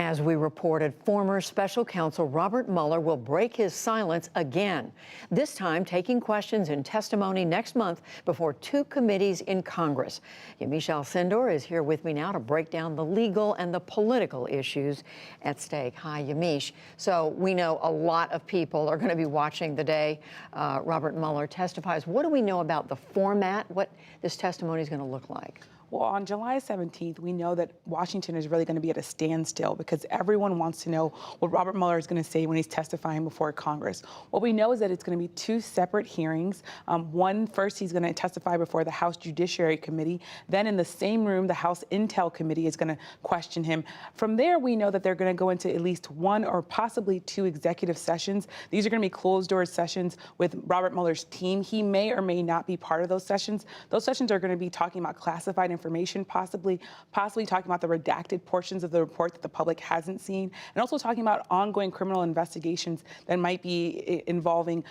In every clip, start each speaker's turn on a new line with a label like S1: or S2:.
S1: As we reported, former special counsel Robert Mueller will break his silence again, this time taking questions and testimony next month before two committees in Congress. Yamiche Alcindor is here with me now to break down the legal and the political issues at stake. Hi, Yamiche. So we know a lot of people are going to be watching the day Robert Mueller testifies. What do we know about the format, what this testimony is going to look like?
S2: Well, on July 17th, we know that Washington is really going to be at a standstill because everyone wants to know what Robert Mueller is going to say when he's testifying before Congress. What we know is that it's going to be two separate hearings. First, he's going to testify before the House Judiciary Committee. Then in the same room, the House Intel Committee is going to question him. From there, we know that they're going to go into at least one or possibly two executive sessions. These are going to be closed-door sessions with Robert Mueller's team. He may or may not be part of those sessions. Those sessions are going to be talking about classified information, possibly talking about the redacted portions of the report that the public hasn't seen, and also talking about ongoing criminal investigations that might be involving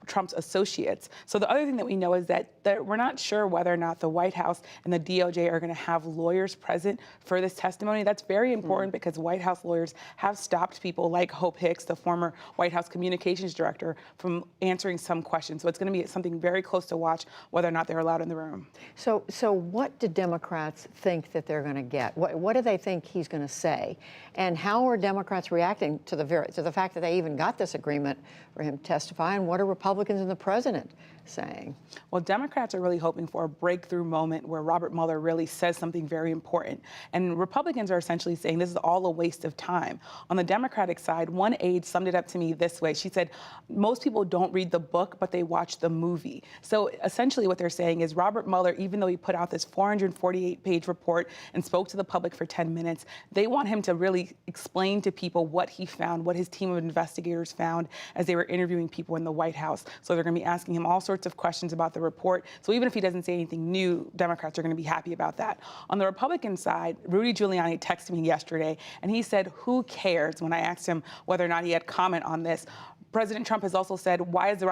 S2: Trump's associates. So the other thing that we know is that we're not sure whether or not the White House and the DOJ are going to have lawyers present for this testimony. That's very important because White House lawyers have stopped people like Hope Hicks, the former White House communications director, from answering some questions. So it's going to be something very close to watch whether or not they're allowed in the room.
S1: So what did Democrats think that they're going to get? What do they think he's going to say? And how are Democrats reacting to the fact that they even got this agreement for him to testify? And what are Republicans and the president saying?
S2: Well, Democrats are really hoping for a breakthrough moment where Robert Mueller really says something very important. And Republicans are essentially saying this is all a waste of time. On the Democratic side, one aide summed it up to me this way. She said, most people don't read the book, but they watch the movie. So essentially what they're saying is Robert Mueller, even though he put out this 448-page report and spoke to the public for 10 minutes, they want him to really explain to people what he found, what his team of investigators found as they were interviewing people in the White House. So they're going to be asking him all sorts of questions about the report. So even if he doesn't say anything new, Democrats are going to be happy about that. On the Republican side, Rudy Giuliani texted me yesterday, and he said, who cares, when I asked him whether or not he had comment on this. President Trump has also said, why is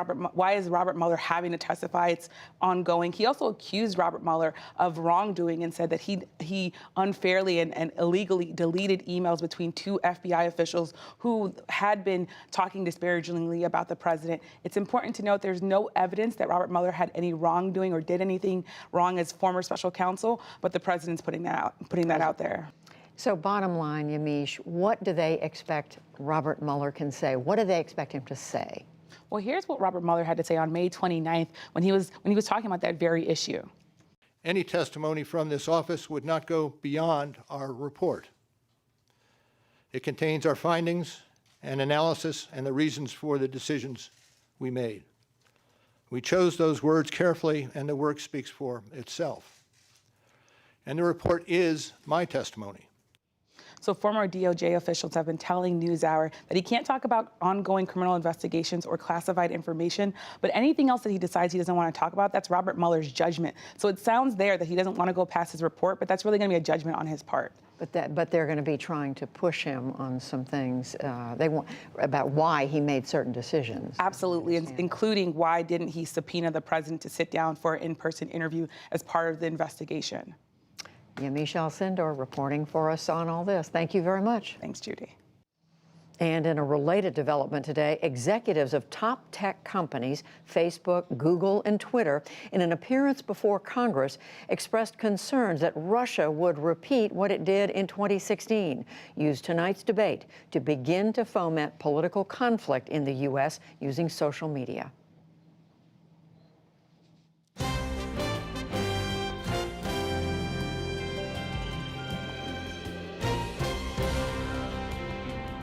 S2: Robert Mueller having to testify? It's ongoing. He also accused Robert Mueller of wrongdoing and said that he unfairly and illegally deleted emails between two FBI officials who had been talking disparagingly about the president. It's important to note there's no evidence that Robert Mueller had any wrongdoing or did anything wrong as former special counsel, but the president's putting that out there.
S1: So bottom line, Yamiche, what do they expect Robert Mueller can say? What do they expect him to say?
S2: Well, here's what Robert Mueller had to say on May 29th when he was talking about that very issue.
S3: Any testimony from this office would not go beyond our report. It contains our findings and analysis and the reasons for the decisions we made. We chose those words carefully, and the work speaks for itself. And the report is my testimony.
S2: So former DOJ officials have been telling NewsHour that he can't talk about ongoing criminal investigations or classified information, but anything else that he decides he doesn't want to talk about, that's Robert Mueller's judgment. So it sounds there that he doesn't want to go past his report, but that's really going to be a judgment on his part.
S1: But they're going to be trying to push him on some things they want about why he made certain decisions.
S2: Absolutely, including why didn't he subpoena the president to sit down for an in-person interview as part of the investigation.
S1: Yamiche Alcindor reporting for us on all this. Thank you very much.
S2: Thanks, Judy.
S1: And in a related development today, executives of top tech companies, Facebook, Google, and Twitter, in an appearance before Congress, expressed concerns that Russia would repeat what it did in 2016, use tonight's debate to begin to foment political conflict in the U.S. using social media.